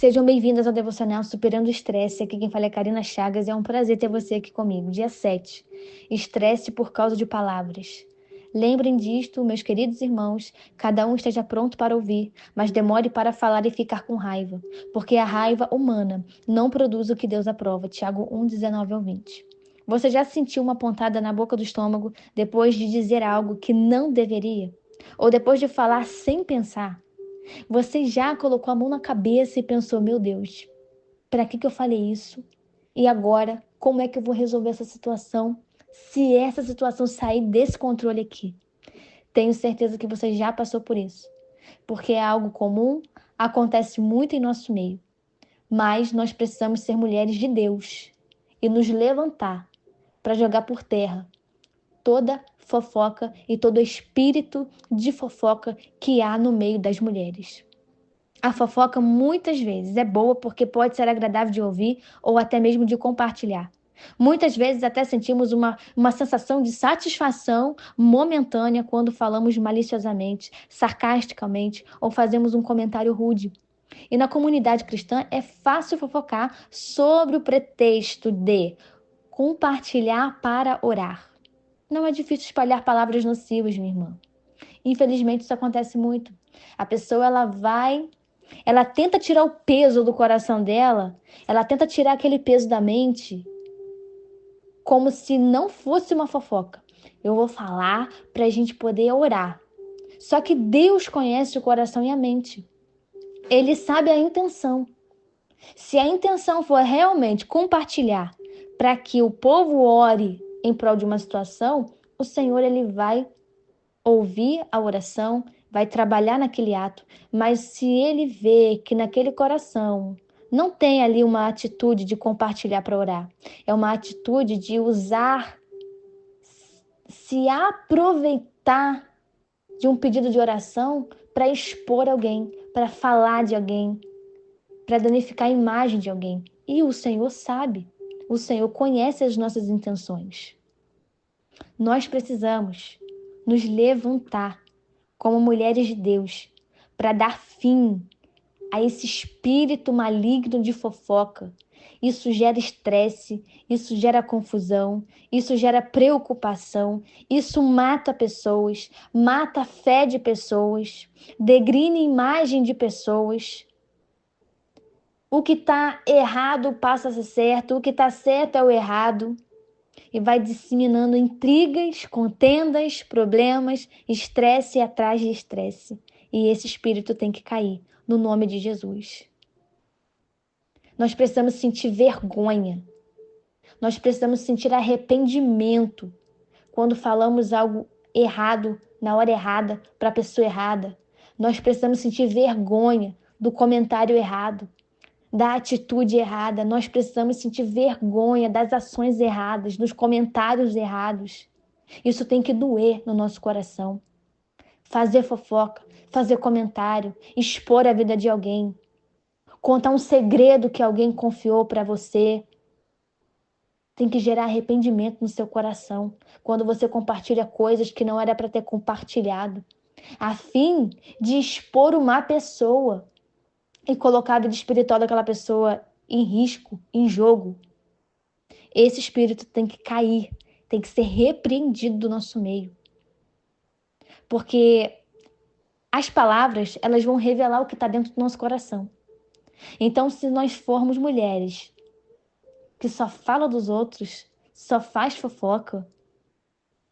Sejam bem-vindas ao Devocional Superando o Estresse. Aqui quem fala é Karina Chagas e é um prazer ter você aqui comigo. Dia 7. Estresse por causa de palavras. Lembrem disto, meus queridos irmãos, cada um esteja pronto para ouvir, mas demore para falar e ficar com raiva, porque a raiva humana não produz o que Deus aprova. Tiago 1:19-20. Você já sentiu uma pontada na boca do estômago depois de dizer algo que não deveria? Ou depois de falar sem pensar? Você já colocou a mão na cabeça e pensou, meu Deus, para que eu falei isso? E agora, como é que eu vou resolver essa situação? Se essa situação sair desse controle aqui. Tenho certeza que você já passou por isso, porque é algo comum, acontece muito em nosso meio. Mas nós precisamos ser mulheres de Deus e nos levantar para jogar por terra toda fofoca e todo espírito de fofoca que há no meio das mulheres. A fofoca muitas vezes é boa porque pode ser agradável de ouvir ou até mesmo de compartilhar. Muitas vezes até sentimos uma sensação de satisfação momentânea quando falamos maliciosamente, sarcasticamente ou fazemos um comentário rude. E na comunidade cristã é fácil fofocar sobre o pretexto de compartilhar para orar. Não é difícil espalhar palavras nocivas, minha irmã. Infelizmente isso acontece muito. A pessoa ela tenta tirar o peso do coração dela, ela tenta tirar aquele peso da mente, como se não fosse uma fofoca. Eu vou falar para a gente poder orar. Só que Deus conhece o coração e a mente. Ele sabe a intenção. Se a intenção for realmente compartilhar para que o povo ore em prol de uma situação, o Senhor ele vai ouvir a oração, vai trabalhar naquele ato, mas se ele vê que naquele coração não tem ali uma atitude de compartilhar para orar, é uma atitude de usar, se aproveitar de um pedido de oração para expor alguém, para falar de alguém, para danificar a imagem de alguém. E o Senhor sabe, o Senhor conhece as nossas intenções. Nós precisamos nos levantar como mulheres de Deus, para dar fim a esse espírito maligno de fofoca. Isso gera estresse, isso gera confusão, isso gera preocupação, isso mata pessoas, mata a fé de pessoas, degrina a imagem de pessoas. O que está errado passa a ser certo, o que está certo é o errado. E vai disseminando intrigas, contendas, problemas, estresse atrás de estresse. E esse espírito tem que cair, no nome de Jesus. Nós precisamos sentir vergonha. Nós precisamos sentir arrependimento quando falamos algo errado, na hora errada, para a pessoa errada. Nós precisamos sentir vergonha do comentário errado, da atitude errada. Nós precisamos sentir vergonha das ações erradas, dos comentários errados. Isso tem que doer no nosso coração. Fazer fofoca, fazer comentário, expor a vida de alguém, contar um segredo que alguém confiou para você, tem que gerar arrependimento no seu coração quando você compartilha coisas que não era para ter compartilhado, a fim de expor uma pessoa e colocar a vida espiritual daquela pessoa em risco, em jogo. Esse espírito tem que cair, tem que ser repreendido do nosso meio. Porque as palavras, elas vão revelar o que está dentro do nosso coração. Então, se nós formos mulheres que só fala dos outros, só faz fofoca,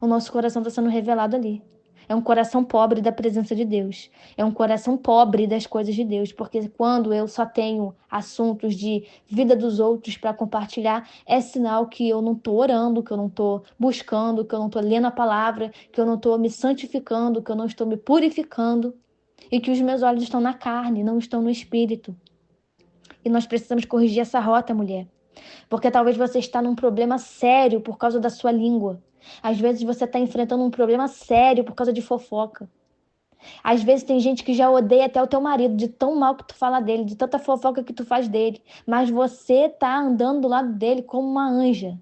o nosso coração está sendo revelado ali. É um coração pobre da presença de Deus. É um coração pobre das coisas de Deus. Porque quando eu só tenho assuntos de vida dos outros para compartilhar, é sinal que eu não estou orando, que eu não estou buscando, que eu não estou lendo a palavra, que eu não estou me santificando, que eu não estou me purificando e que os meus olhos estão na carne, não estão no espírito. E nós precisamos corrigir essa rota, mulher. Porque talvez você está num problema sério por causa da sua língua. Às vezes você está enfrentando um problema sério por causa de fofoca. Às vezes tem gente que já odeia até o teu marido, de tão mal que tu fala dele, de tanta fofoca que tu faz dele. Mas você tá andando do lado dele como uma anja.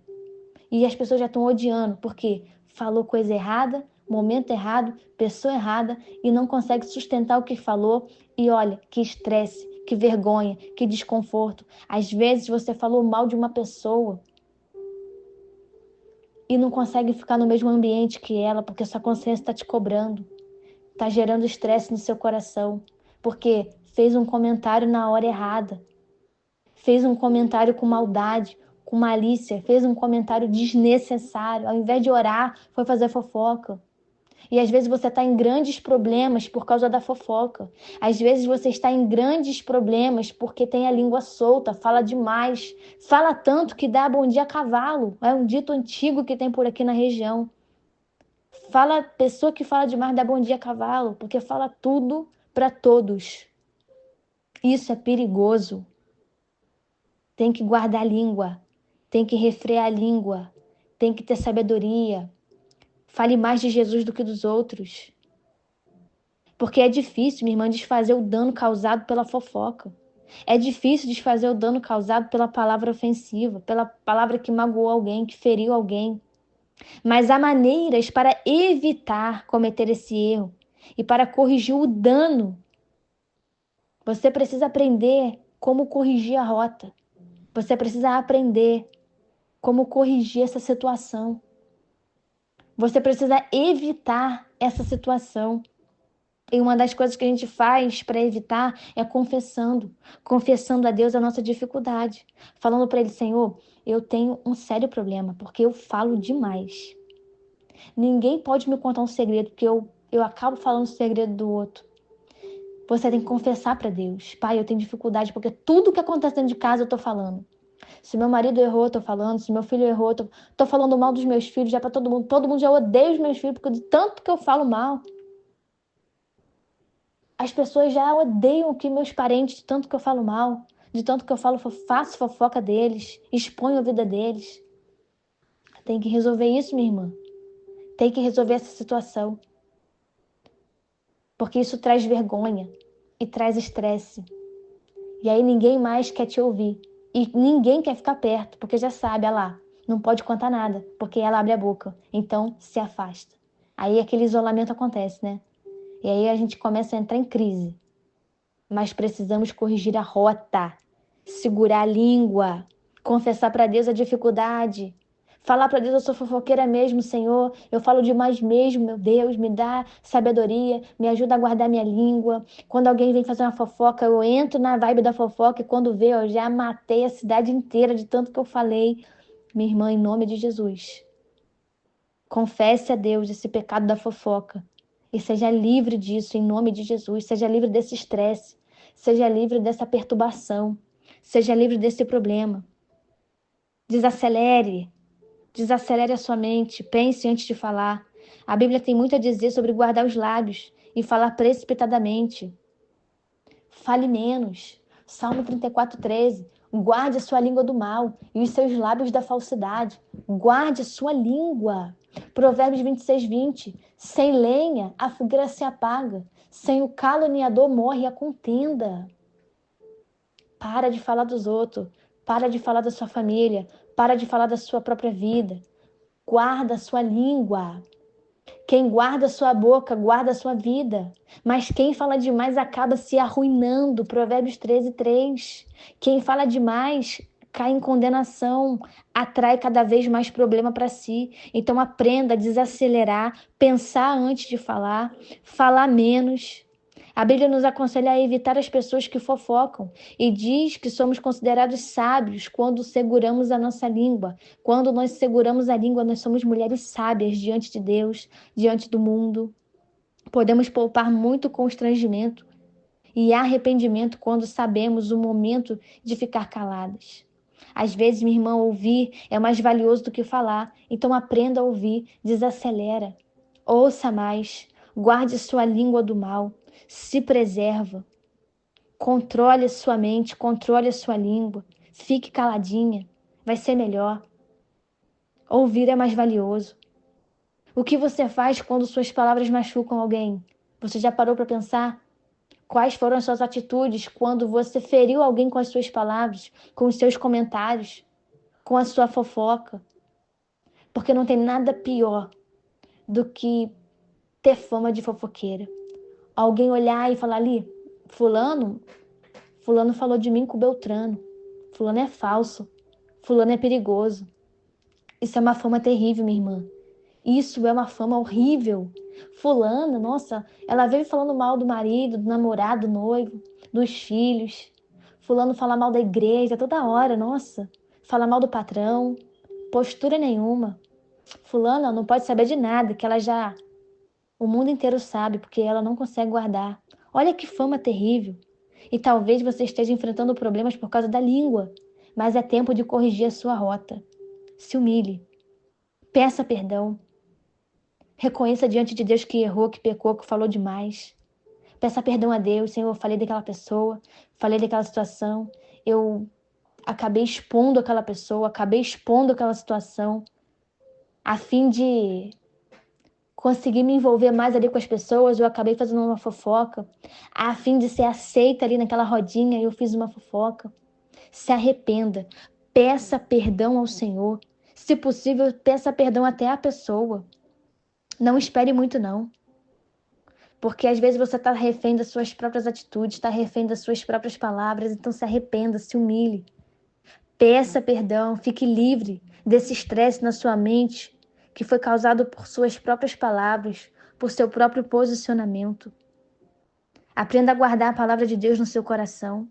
E as pessoas já estão odiando, porque falou coisa errada, momento errado, pessoa errada, e não consegue sustentar o que falou. E olha, que estresse, que vergonha, que desconforto. Às vezes você falou mal de uma pessoa e não consegue ficar no mesmo ambiente que ela, porque sua consciência está te cobrando, está gerando estresse no seu coração, porque fez um comentário na hora errada, fez um comentário com maldade, com malícia, fez um comentário desnecessário. Ao invés de orar, foi fazer fofoca. E às vezes você está em grandes problemas por causa da fofoca. Às vezes você está em grandes problemas porque tem a língua solta, fala demais. Fala tanto que dá bom dia a cavalo. É um dito antigo que tem por aqui na região. Fala, pessoa que fala demais dá bom dia a cavalo, porque fala tudo para todos. Isso é perigoso. Tem que guardar a língua, tem que refrear a língua, tem que ter sabedoria. Fale mais de Jesus do que dos outros. Porque é difícil, minha irmã, desfazer o dano causado pela fofoca. É difícil desfazer o dano causado pela palavra ofensiva, pela palavra que magoou alguém, que feriu alguém. Mas há maneiras para evitar cometer esse erro e para corrigir o dano. Você precisa aprender como corrigir a rota. Você precisa aprender como corrigir essa situação. Você precisa evitar essa situação. E uma das coisas que a gente faz para evitar é confessando a Deus a nossa dificuldade, falando para Ele, Senhor, eu tenho um sério problema, porque eu falo demais. Ninguém pode me contar um segredo, porque eu acabo falando o segredo do outro. Você tem que confessar para Deus. Pai, eu tenho dificuldade, porque tudo que acontece dentro de casa eu tô falando. Se meu marido errou, eu tô falando. Se meu filho errou, eu tô falando mal dos meus filhos já para todo mundo. Todo mundo já odeia os meus filhos, porque de tanto que eu falo mal. As pessoas já odeiam que meus parentes, de tanto que eu falo mal, de tanto que eu faço fofoca deles, exponho a vida deles. Tem que resolver isso, minha irmã. Tem que resolver essa situação. Porque isso traz vergonha e traz estresse. E aí ninguém mais quer te ouvir. E ninguém quer ficar perto, porque já sabe, olha lá, não pode contar nada, porque ela abre a boca. Então, se afasta. Aí aquele isolamento acontece, né? E aí a gente começa a entrar em crise. Mas precisamos corrigir a rota, segurar a língua, confessar para Deus a dificuldade, falar para Deus, eu sou fofoqueira mesmo, Senhor, eu falo demais mesmo, meu Deus, me dá sabedoria, me ajuda a guardar minha língua. Quando alguém vem fazer uma fofoca, eu entro na vibe da fofoca e quando vê, eu já matei a cidade inteira de tanto que eu falei. Minha irmã, em nome de Jesus, confesse a Deus esse pecado da fofoca. E seja livre disso, em nome de Jesus. Seja livre desse estresse. Seja livre dessa perturbação. Seja livre desse problema. Desacelere. Desacelere a sua mente. Pense antes de falar. A Bíblia tem muito a dizer sobre guardar os lábios e falar precipitadamente. Fale menos. Salmo 34:13. Guarde a sua língua do mal e os seus lábios da falsidade. Guarde a sua língua. Provérbios 26:20. Sem lenha, a fogueira se apaga. Sem o caluniador morre a contenda. Para de falar dos outros. Para de falar da sua família. Para de falar da sua própria vida. Guarda a sua língua. Quem guarda sua boca, guarda a sua vida. Mas quem fala demais acaba se arruinando. Provérbios 13:3. Quem fala demais cai em condenação, atrai cada vez mais problema para si. Então aprenda a desacelerar, pensar antes de falar menos. A Bíblia nos aconselha a evitar as pessoas que fofocam e diz que somos considerados sábios quando seguramos a nossa língua. Quando nós seguramos a língua, nós somos mulheres sábias diante de Deus, diante do mundo. Podemos poupar muito constrangimento e arrependimento quando sabemos o momento de ficar caladas. Às vezes, minha irmã, ouvir é mais valioso do que falar. Então aprenda a ouvir, desacelera. Ouça mais, guarde sua língua do mal. Se preserva, controle a sua mente, controle a sua língua, fique caladinha, vai ser melhor. Ouvir é mais valioso. O que você faz quando suas palavras machucam alguém? Você já parou para pensar? Quais foram as suas atitudes quando você feriu alguém com as suas palavras, com os seus comentários, com a sua fofoca? Porque não tem nada pior do que ter fama de fofoqueira. Alguém olhar e falar ali, fulano Fulano falou de mim com Beltrano. Fulano é falso. Fulano é perigoso. Isso é uma fama terrível, minha irmã. Isso é uma fama horrível. Fulana, nossa, ela veio falando mal do marido, do namorado, do noivo, dos filhos. Fulano fala mal da igreja toda hora, nossa. Fala mal do patrão. Postura nenhuma. Fulana não pode saber de nada, que ela já... O mundo inteiro sabe, porque ela não consegue guardar. Olha que fama terrível. E talvez você esteja enfrentando problemas por causa da língua, mas é tempo de corrigir a sua rota. Se humilhe. Peça perdão. Reconheça diante de Deus que errou, que pecou, que falou demais. Peça perdão a Deus. Senhor, eu falei daquela pessoa, falei daquela situação. Eu acabei expondo aquela pessoa, acabei expondo aquela situação, a fim de conseguir me envolver mais ali com as pessoas. Eu acabei fazendo uma fofoca, a fim de ser aceita ali naquela rodinha. Eu fiz uma fofoca. Se arrependa. Peça perdão ao Senhor. Se possível, peça perdão até à pessoa. Não espere muito, não. Porque às vezes você está refém das suas próprias atitudes, está refém das suas próprias palavras. Então se arrependa, se humilhe. Peça perdão, fique livre desse estresse na sua mente que foi causado por suas próprias palavras, por seu próprio posicionamento. Aprenda a guardar a palavra de Deus no seu coração.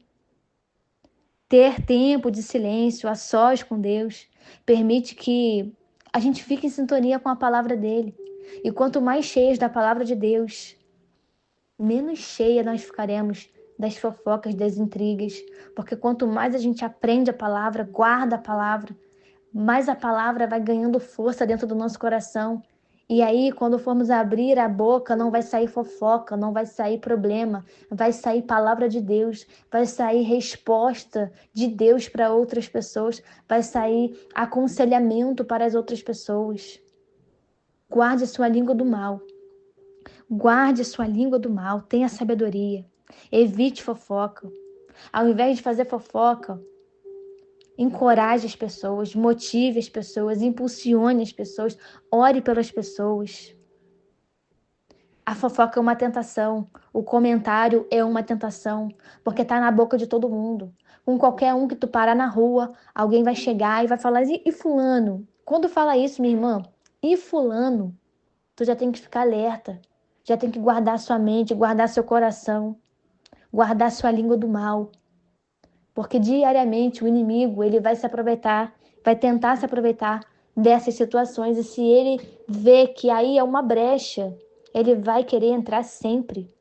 Ter tempo de silêncio, a sós com Deus, permite que a gente fique em sintonia com a palavra dele. E quanto mais cheios da palavra de Deus, menos cheia nós ficaremos das fofocas, das intrigas. Porque quanto mais a gente aprende a palavra, guarda a palavra, mais a palavra vai ganhando força dentro do nosso coração. E aí, quando formos abrir a boca, não vai sair fofoca, não vai sair problema, vai sair palavra de Deus, vai sair resposta de Deus para outras pessoas, vai sair aconselhamento para as outras pessoas. Guarde a sua língua do mal. Guarde a sua língua do mal, tenha sabedoria. Evite fofoca. Ao invés de fazer fofoca, encoraje as pessoas, motive as pessoas, impulsione as pessoas, ore pelas pessoas. A fofoca é uma tentação, o comentário é uma tentação, porque está na boca de todo mundo. Com qualquer um que tu parar na rua, alguém vai chegar e vai falar, e fulano? Quando fala isso, minha irmã, e fulano? Tu já tem que ficar alerta, já tem que guardar sua mente, guardar seu coração, guardar sua língua do mal. Porque diariamente o inimigo, ele vai se aproveitar, vai tentar se aproveitar dessas situações. E se ele vê que aí é uma brecha, ele vai querer entrar sempre.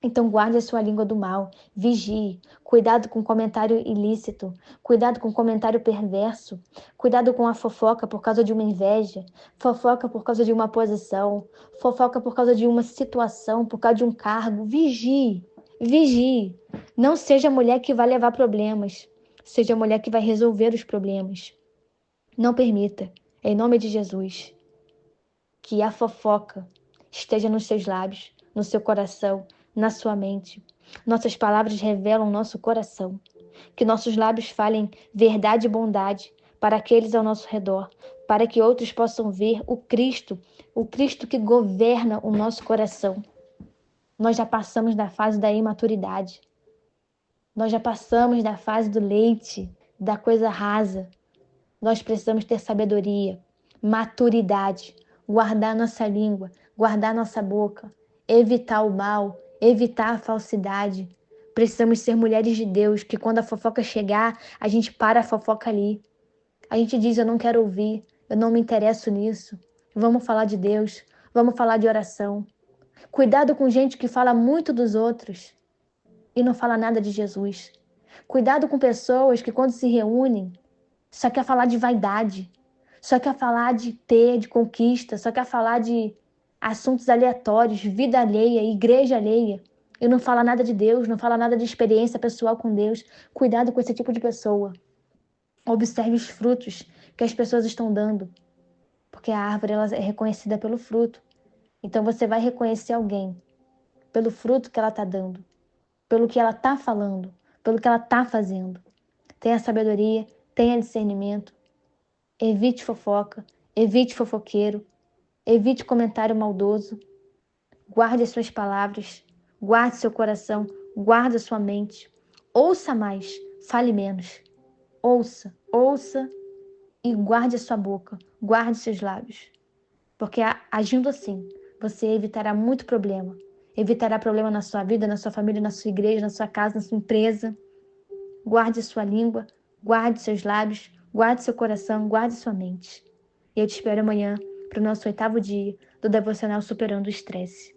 Então guarde a sua língua do mal, vigie, cuidado com comentário ilícito, cuidado com comentário perverso, cuidado com a fofoca por causa de uma inveja, fofoca por causa de uma posição, fofoca por causa de uma situação, por causa de um cargo. Vigie, vigie. Não seja a mulher que vai levar problemas, seja a mulher que vai resolver os problemas. Não permita, em nome de Jesus, que a fofoca esteja nos seus lábios, no seu coração, na sua mente. Nossas palavras revelam nosso coração. Que nossos lábios falem verdade e bondade para aqueles ao nosso redor, para que outros possam ver o Cristo que governa o nosso coração. Nós já passamos da fase da imaturidade. Nós já passamos da fase do leite, da coisa rasa. Nós precisamos ter sabedoria, maturidade, guardar nossa língua, guardar nossa boca, evitar o mal, evitar a falsidade. Precisamos ser mulheres de Deus, que quando a fofoca chegar, a gente para a fofoca ali. A gente diz, eu não quero ouvir, eu não me interesso nisso. Vamos falar de Deus, vamos falar de oração. Cuidado com gente que fala muito dos outros e não fala nada de Jesus. Cuidado com pessoas que quando se reúnem, só quer falar de vaidade, só quer falar de ter, de conquista, só quer falar de assuntos aleatórios, vida alheia, igreja alheia. E não fala nada de Deus, não fala nada de experiência pessoal com Deus. Cuidado com esse tipo de pessoa. Observe os frutos que as pessoas estão dando, porque a árvore ela é reconhecida pelo fruto. Então você vai reconhecer alguém pelo fruto que ela está dando, pelo que ela está falando, pelo que ela está fazendo. Tenha sabedoria, tenha discernimento. Evite fofoca, evite fofoqueiro, evite comentário maldoso. Guarde as suas palavras, guarde seu coração, guarde a sua mente. Ouça mais, fale menos. Ouça, ouça e guarde a sua boca, guarde seus lábios. Porque agindo assim, você evitará muito problema. Evitará problema na sua vida, na sua família, na sua igreja, na sua casa, na sua empresa. Guarde sua língua, guarde seus lábios, guarde seu coração, guarde sua mente. E eu te espero amanhã para o nosso 8º dia do Devocional Superando o Estresse.